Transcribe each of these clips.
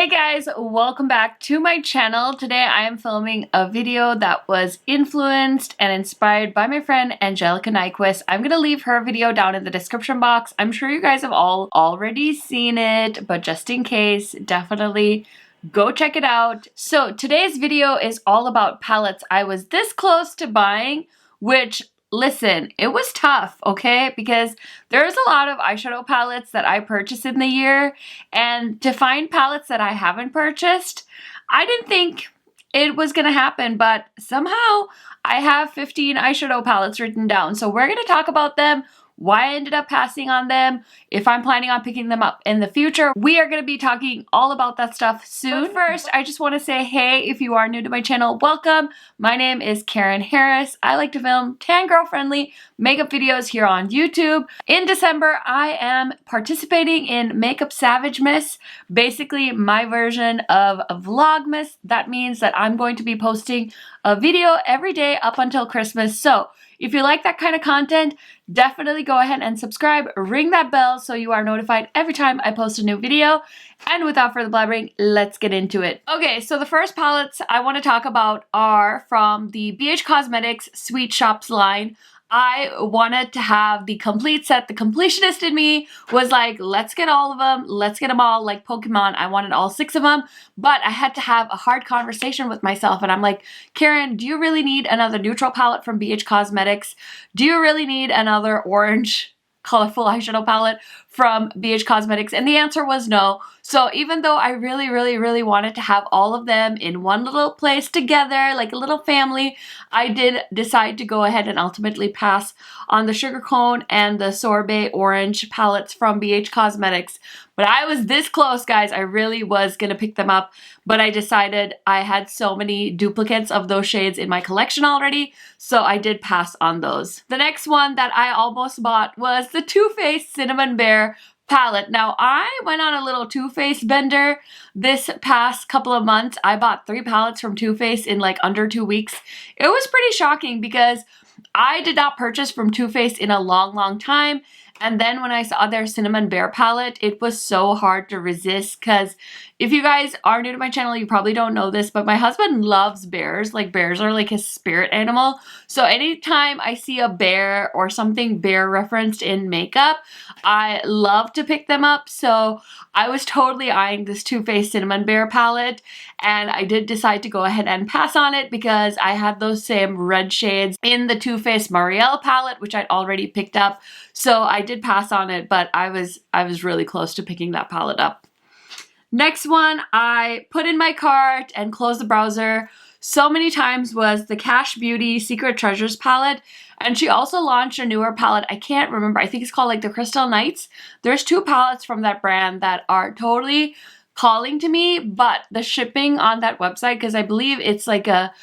Hey guys, welcome back to my channel. Today I am filming a video that was influenced and inspired by my friend Angelica Nyquist. I'm going to leave her video down in the description box. I'm sure you guys have all already seen it, but just in case, definitely go check it out. So today's video is all about palettes I was this close to buying, which listen, it was tough, okay? Because there's a lot of eyeshadow palettes that I purchased in the year, and to find palettes that I haven't purchased, I didn't think it was gonna happen, but somehow I have 15 eyeshadow palettes written down. So we're gonna talk about them, why I ended up passing on them, if I'm planning on picking them up in the future. We are going to be talking all about that stuff soon. But first, I just want to say, hey, if you are new to my channel, welcome. My name is Karen Harris. I like to film tan girl friendly makeup videos here on YouTube. In December, I am participating in Makeup Savagemas, basically my version of a Vlogmas. That means that I'm going to be posting a video every day up until Christmas. So if you like that kind of content, definitely go ahead and subscribe, ring that bell so you are notified every time I post a new video. And without further blabbering, let's get into it. Okay, so the first palettes I want to talk about are from the BH Cosmetics Sweet Shops line. I wanted to have the complete set. The completionist in me was like, let's get all of them. Let's get them all like Pokemon. I wanted all 6 of them, but I had to have a hard conversation with myself. And I'm like, Karen, do you really need another neutral palette from BH Cosmetics? Do you really need another orange colorful eyeshadow palette from BH Cosmetics? And the answer was no. So even though I really wanted to have all of them in one little place together, like a little family, I did decide to go ahead and ultimately pass on the Sugar Cone and the Sorbet Orange palettes from BH Cosmetics. But I was this close, guys. I really was going to pick them up, but I decided I had so many duplicates of those shades in my collection already, so I did pass on those. The next one that I almost bought was the Too Faced Cinnamon Bear palette. Now, I went on a little Too Faced bender this past couple of months. I bought 3 palettes from Too Faced in like under 2 weeks. It was pretty shocking because I did not purchase from Too Faced in a long time. And then when I saw their Cinnamon Bear palette, it was so hard to resist because if you guys are new to my channel, you probably don't know this, but my husband loves bears. Like bears are like his spirit animal. So anytime I see a bear or something bear referenced in makeup, I love to pick them up. So I was totally eyeing this Too Faced Cinnamon Bear palette, and I did decide to go ahead and pass on it because I had those same red shades in the Too Faced Marielle palette, which I'd already picked up. So I did pass on it, but I was really close to picking that palette up. Next one I put in my cart and closed the browser so many times was the Cash Beauty Secret Treasures palette. And she also launched a newer palette. I can't remember. I think it's called like the Crystal Nights. There's 2 palettes from that brand that are totally calling to me, but the shipping on that website, because I believe it's like a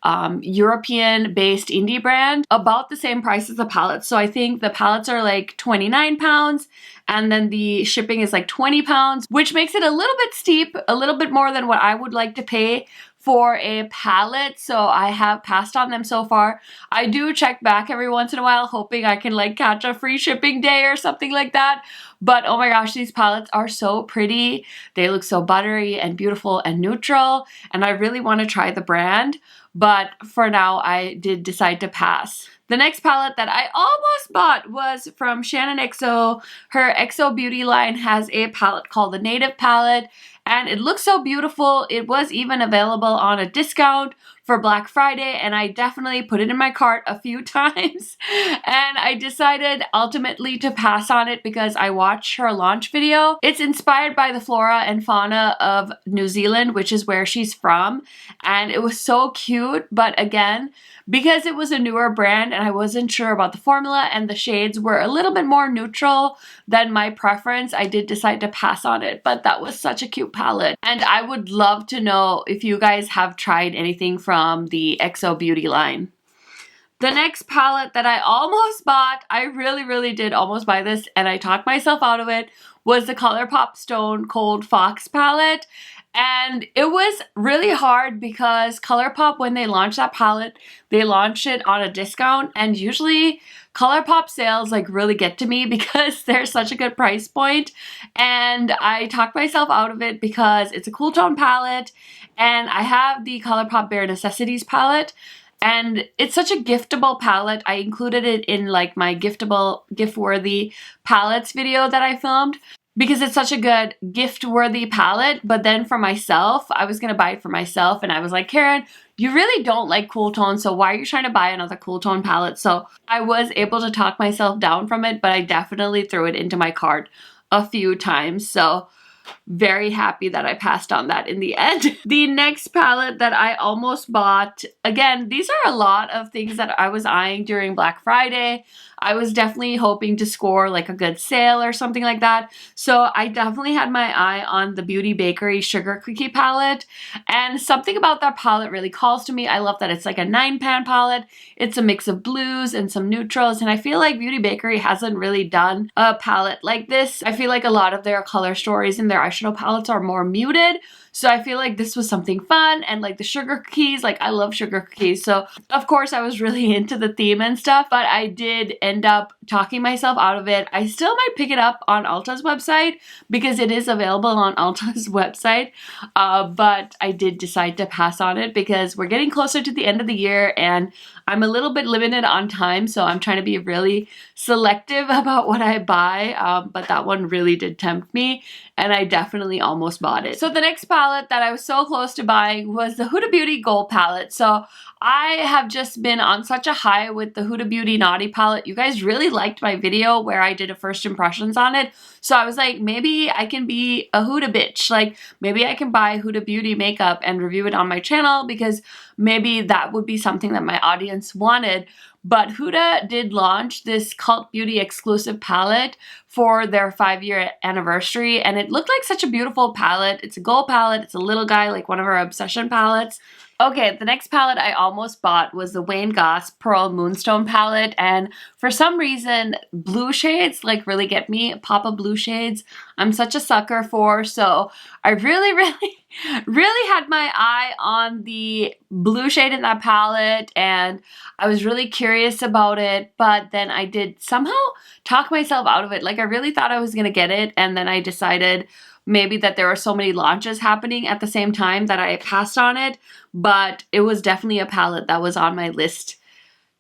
European-based indie brand, about the same price as the palettes. So I think the palettes are like 29 pounds and then the shipping is like 20 pounds, which makes it a little bit steep, a little bit more than what I would like to pay for a palette. So I have passed on them so far. I do check back every once in a while, hoping I can like catch a free shipping day or something like that. But oh my gosh, these palettes are so pretty. They look so buttery and beautiful and neutral. And I really want to try the brand. But for now, I did decide to pass. The next palette that I almost bought was from Shannon XO. Her XO Beauty line has a palette called the Native palette, and it looks so beautiful. It was even available on a discount for Black Friday, and I definitely put it in my cart a few times. And I decided ultimately to pass on it because I watched her launch video. It's inspired by the flora and fauna of New Zealand, which is where she's from, and it was so cute. But again, because it was a newer brand and I wasn't sure about the formula and the shades were a little bit more neutral than my preference, I did decide to pass on it. But that was such a cute palette, and I would love to know if you guys have tried anything from the XO Beauty line. The next palette that I almost bought, I really did almost buy this and I talked myself out of it, was the Colourpop Stone Cold Fox palette. And it was really hard because Colourpop, when they launched that palette, they launched it on a discount, and usually Colourpop sales like really get to me because they're such a good price point. And I talked myself out of it because it's a cool tone palette, and I have the Colourpop Bare Necessities palette, and it's such a giftable palette. I included it in like my gift-worthy palettes video that I filmed, because it's such a good gift-worthy palette. But then for myself, I was going to buy it for myself, and I was like, Karen, you really don't like cool tones, so why are you trying to buy another cool tone palette? So I was able to talk myself down from it, but I definitely threw it into my cart a few times. So very happy that I passed on that in the end. The next palette that I almost bought, again, these are a lot of things that I was eyeing during Black Friday. I was definitely hoping to score like a good sale or something like that. So I definitely had my eye on the Beauty Bakery Sugar Cookie palette, and something about that palette really calls to me. I love that it's like a 9-pan palette. It's a mix of blues and some neutrals, and I feel like Beauty Bakery hasn't really done a palette like this. I feel like a lot of their color stories and their eyeshadow palettes are more muted. So I feel like this was something fun, and like the sugar cookies, like I love sugar cookies. So of course I was really into the theme and stuff, but I did end up talking myself out of it. I still might pick it up on Ulta's website because it is available on Ulta's website. But I did decide to pass on it because we're getting closer to the end of the year and I'm a little bit limited on time. So I'm trying to be really selective about what I buy. But that one really did tempt me, and I definitely almost bought it. So the next palette that I was so close to buying was the Huda Beauty Gold palette. So I have just been on such a high with the Huda Beauty Naughty palette. You guys really liked my video where I did a first impressions on it. So I was like, maybe I can be a Huda bitch. Like maybe I can buy Huda Beauty makeup and review it on my channel, because maybe that would be something that my audience wanted. But Huda did launch this Cult Beauty exclusive palette for their 5-year anniversary, and it looked like such a beautiful palette. It's a gold palette. It's a little guy, like one of our obsession palettes. Okay, the next palette I almost bought was the Wayne Goss Pearl Moonstone palette, and for some reason, blue shades like really get me. Pop of blue shades, I'm such a sucker for, so I really had my eye on the blue shade in that palette, and I was really curious about it, but then I did somehow talk myself out of it. Like I really thought I was gonna get it, and then I decided maybe that there were so many launches happening at the same time that I passed on it, but it was definitely a palette that was on my list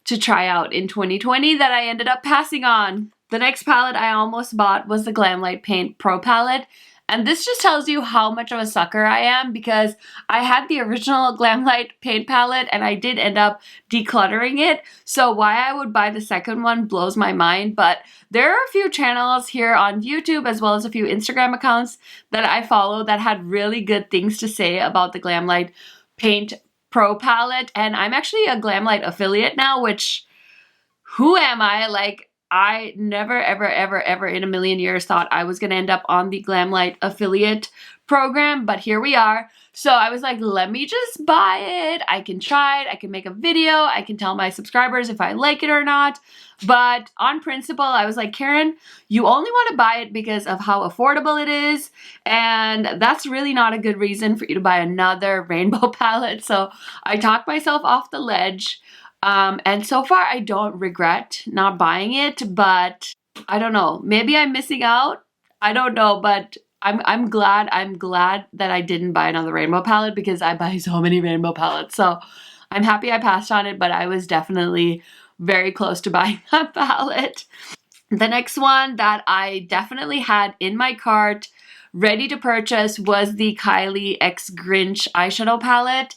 to try out in 2020 that I ended up passing on. The next palette I almost bought was the Glamlight Paint Pro palette. And this just tells you how much of a sucker I am, because I had the original Glamlight paint palette and I did end up decluttering it. So why I would buy the second one blows my mind. But there are a few channels here on YouTube as well as a few Instagram accounts that I follow that had really good things to say about the Glamlight Paint Pro palette. And I'm actually a Glamlight affiliate now, which, who am I? Like, I never, ever in a million years thought I was going to end up on the Glamlight affiliate program, but here we are. So I was like, let me just buy it. I can try it. I can make a video. I can tell my subscribers if I like it or not. But on principle, I was like, Karen, you only want to buy it because of how affordable it is. And that's really not a good reason for you to buy another rainbow palette. So I talked myself off the ledge. And so far I don't regret not buying it, but I don't know, maybe I'm missing out. I don't know, but I'm glad that I didn't buy another rainbow palette, because I buy so many rainbow palettes. So I'm happy I passed on it, but I was definitely very close to buying that palette. The next one that I definitely had in my cart ready to purchase was the Kylie X Grinch eyeshadow palette.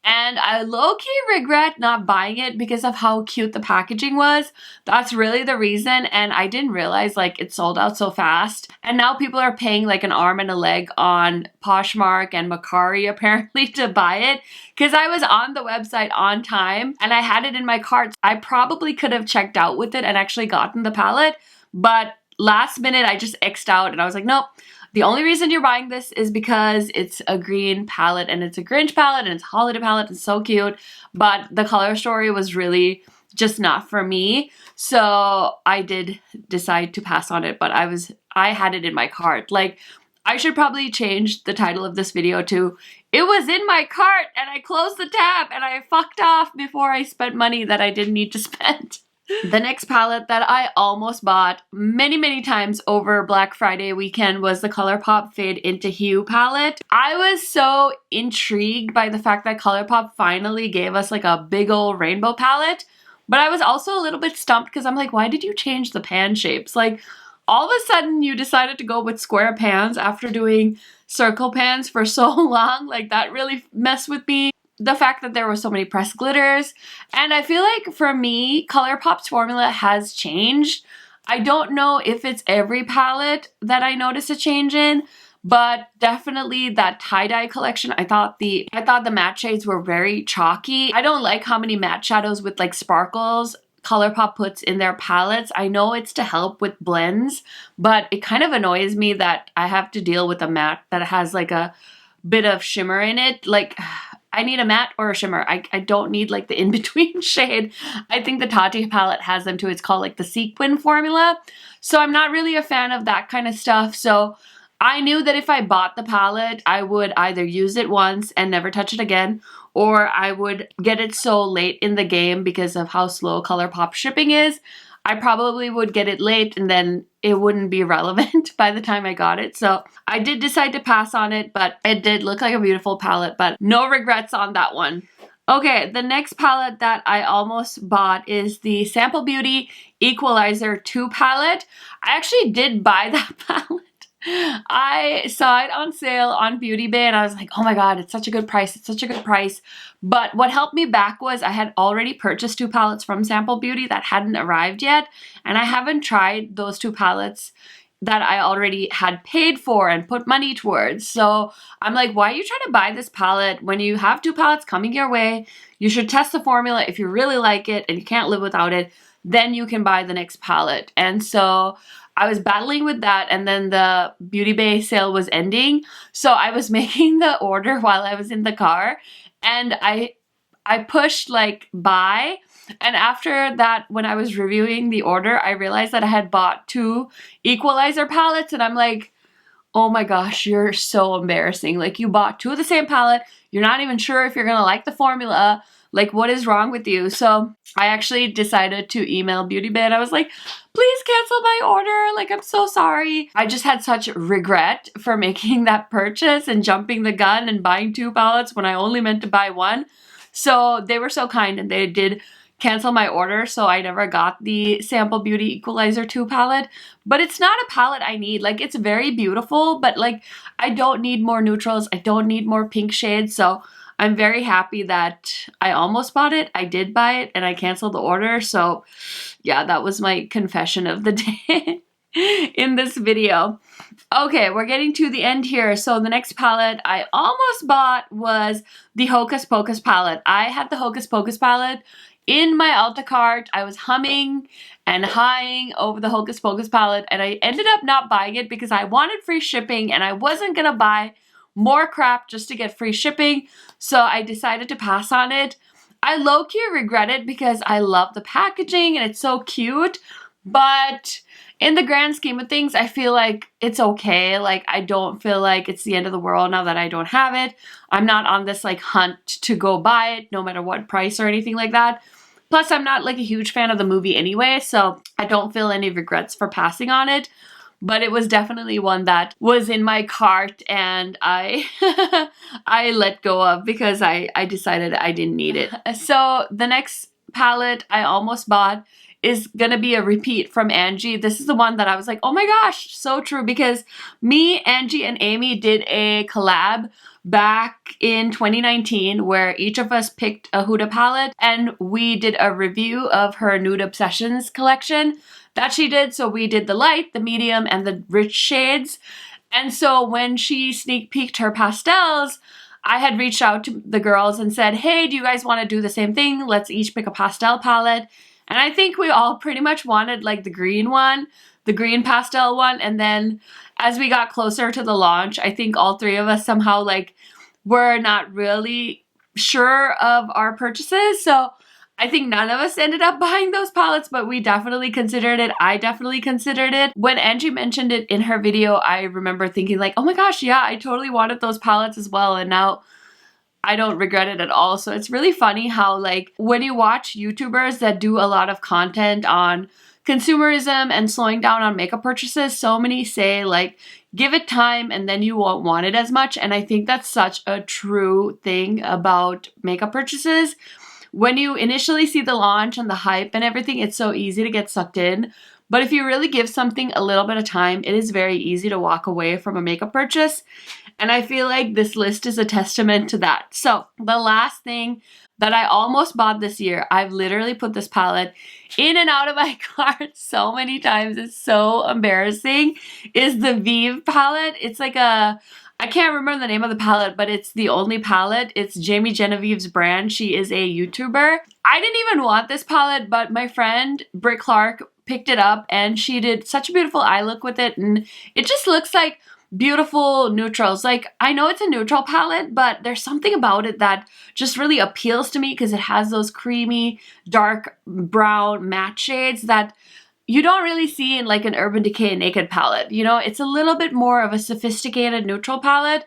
And I low-key regret not buying it because of how cute the packaging was. That's really the reason, and I didn't realize like it sold out so fast. And now people are paying like an arm and a leg on Poshmark and Mercari apparently to buy it, because I was on the website on time and I had it in my cart. I probably could have checked out with it and actually gotten the palette, but last minute I just X'd out and I was like, nope. The only reason you're buying this is because it's a green palette and it's a Grinch palette and it's a holiday palette. It's so cute, but the color story was really just not for me. So I did decide to pass on it, but I had it in my cart. Like, I should probably change the title of this video to "It was in my cart and I closed the tab and I fucked off before I spent money that I didn't need to spend." The next palette that I almost bought many times over Black Friday weekend was the Colourpop Fade Into Hue palette. I was so intrigued by the fact that Colourpop finally gave us like a big old rainbow palette, but I was also a little bit stumped because I'm like, why did you change the pan shapes? Like, all of a sudden you decided to go with square pans after doing circle pans for so long. Like, that really messed with me. The fact that there were so many pressed glitters. And I feel like for me, Colourpop's formula has changed. I don't know if it's every palette that I notice a change in, but definitely that tie-dye collection, I thought the matte shades were very chalky. I don't like how many matte shadows with like sparkles Colourpop puts in their palettes. I know it's to help with blends, but it kind of annoys me that I have to deal with a matte that has like a bit of shimmer in it. Like, I need a matte or a shimmer. I don't need like the in-between shade. I think the Tati palette has them too. It's called like the sequin formula. So I'm not really a fan of that kind of stuff. So I knew that if I bought the palette, I would either use it once and never touch it again, or I would get it so late in the game because of how slow Colourpop shipping is. I probably would get it late and then it wouldn't be relevant by the time I got it. So I did decide to pass on it, but it did look like a beautiful palette, but no regrets on that one. Okay, the next palette that I almost bought is the Sample Beauty Equalizer 2 palette. I actually did buy that palette. I saw it on sale on Beauty Bay and I was like, oh my god, it's such a good price, it's such a good price. But what helped me back was I had already purchased 2 palettes from Sample Beauty that hadn't arrived yet, and I haven't tried those 2 palettes that I already had paid for and put money towards. So I'm like, why are you trying to buy this palette when you have 2 palettes coming your way? You should test the formula. If you really like it and you can't live without it, then you can buy the next palette. And so I was battling with that, and then the Beauty Bay sale was ending. So I was making the order while I was in the car, and I pushed like buy. And after that, when I was reviewing the order, I realized that I had bought 2 Equalizer palettes, and I'm like, oh my gosh, you're so embarrassing. Like, you bought 2 of the same palette. You're not even sure if you're gonna like the formula. Like, what is wrong with you? So I actually decided to email Beauty Bay and I was like, please cancel my order. Like, I'm so sorry. I just had such regret for making that purchase and jumping the gun and buying 2 palettes when I only meant to buy 1. So they were so kind and they did cancel my order. So I never got the Sample Beauty Equalizer 2 palette. But it's not a palette I need. Like, it's very beautiful, but like, I don't need more neutrals. I don't need more pink shades. So I'm very happy that I almost bought it. I did buy it and I canceled the order. So yeah, that was my confession of the day in this video. Okay, we're getting to the end here. So the next palette I almost bought was the Hocus Pocus palette. I had the Hocus Pocus palette in my Ulta cart. I was humming and hawing over the Hocus Pocus palette, and I ended up not buying it because I wanted free shipping and I wasn't gonna buy more crap just to get free shipping. So I decided to pass on it. I low-key regret it because I love the packaging and it's so cute, but in the grand scheme of things, I feel like it's okay. Like, I don't feel like it's the end of the world now that I don't have it. I'm not on this like hunt to go buy it no matter what price or anything like that. Plus, I'm not like a huge fan of the movie anyway, so I don't feel any regrets for passing on it. But it was definitely one that was in my cart and I I let go of because I decided I didn't need it. So the next palette I almost bought is gonna be a repeat from Angie. This is the one that I was like, oh my gosh, so true, because me, Angie, and Amy did a collab back in 2019 where each of us picked a Huda palette and we did a review of her Nude Obsessions collection that she did. So we did the light, the medium, and the rich shades. And so when she sneak peeked her pastels, I had reached out to the girls and said, hey, do you guys want to do the same thing? Let's each pick a pastel palette. And I think we all pretty much wanted like the green one, the green pastel one. And then as we got closer to the launch, I think all 3 of us somehow like were not really sure of our purchases. So I think none of us ended up buying those palettes, but we definitely considered it. I definitely considered it. When Angie mentioned it in her video, I remember thinking like, oh my gosh, yeah, I totally wanted those palettes as well. And now I don't regret it at all. So it's really funny how like when you watch YouTubers that do a lot of content on consumerism and slowing down on makeup purchases, so many say like, give it time and then you won't want it as much. And I think that's such a true thing about makeup purchases. When you initially see the launch and the hype and everything, it's so easy to get sucked in. But if you really give something a little bit of time, it is very easy to walk away from a makeup purchase. And I feel like this list is a testament to that. So the last thing that I almost bought this year, I've literally put this palette in and out of my cart so many times. It's so embarrassing, is the Vive palette. It's like a, I can't remember the name of the palette, but it's the only palette. It's Jamie Genevieve's brand. She is a YouTuber. I didn't even want this palette, but my friend Britt Clark picked it up and she did such a beautiful eye look with it. And it just looks like beautiful neutrals. Like, I know it's a neutral palette, but there's something about it that just really appeals to me because it has those creamy, dark brown matte shades that you don't really see in like an Urban Decay Naked palette. You know, it's a little bit more of a sophisticated neutral palette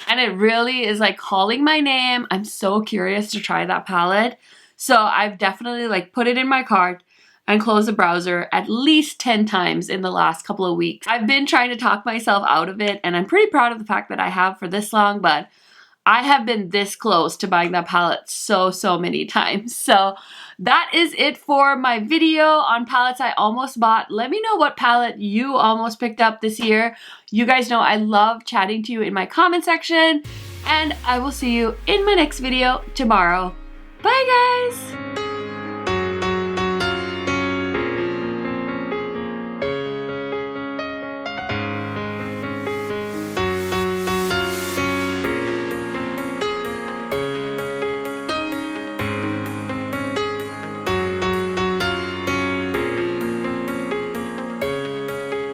and it really is like calling my name. I'm so curious to try that palette. So I've definitely like put it in my cart and closed the browser at least 10 times in the last couple of weeks. I've been trying to talk myself out of it and I'm pretty proud of the fact that I have for this long, but I have been this close to buying that palette so many times. So that is it for my video on palettes I almost bought. Let me know what palette you almost picked up this year. You guys know I love chatting to you in my comment section, and I will see you in my next video tomorrow. Bye guys!